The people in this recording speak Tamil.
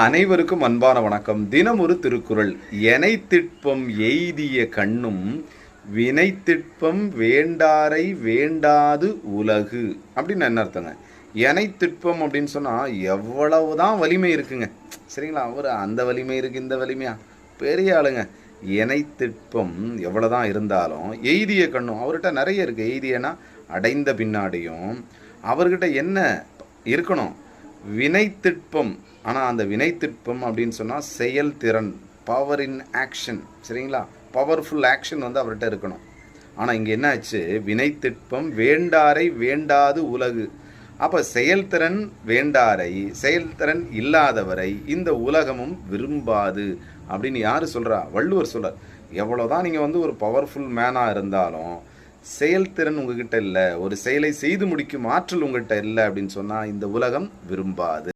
அனைவருக்கும் அன்பான வணக்கம். தினம் ஒரு திருக்குறள். எனைத்திட்பம் எய்திய கண்ணும் வினைத்திட்பம் வேண்டாரை வேண்டாது உலகு அப்படின்னு என்ன அர்த்தங்க? எனைத்திட்பம் அப்படின்னு சொன்னால் எவ்வளவுதான் வலிமை இருக்குங்க, சரிங்களா? அவர் அந்த வலிமை இருக்குது, இந்த வலிமையா, பெரிய ஆளுங்க. எனைத்திட்பம் எவ்வளோதான் இருந்தாலும் எய்திய கண்ணும் அவர்கிட்ட நிறைய இருக்குது. எய்தியனா அடைந்த பின்னாடியும் அவர்கிட்ட என்ன இருக்கணும்? வினைத்திட்பம். ஆனால் அந்த வினைத்திட்பம் அப்படின்னு சொன்னால் செயல்திறன், பவர் இன் ஆக்ஷன், சரிங்களா? பவர்ஃபுல் ஆக்ஷன் வந்து அவர்கிட்ட இருக்கணும். ஆனால் இங்கே என்ன ஆச்சு? வினைத்திட்பம் வேண்டாரை வேண்டாது உலகு. அப்போ செயல்திறன் வேண்டாரை, செயல்திறன் இல்லாதவரை இந்த உலகமும் விரும்பாது அப்படின்னு யார் சொல்கிறா? வள்ளுவர் சொல்கிறார். எவ்வளோதான் நீங்கள் வந்து ஒரு பவர்ஃபுல் மேனாக இருந்தாலும் செயல்திறன் உங்ககிட்ட இல்லை, ஒரு செயலை செய்து முடிக்கும் ஆற்றல் உங்கள்கிட்ட இல்லை அப்படின்னு சொன்னால் இந்த உலகம் விரும்பாது.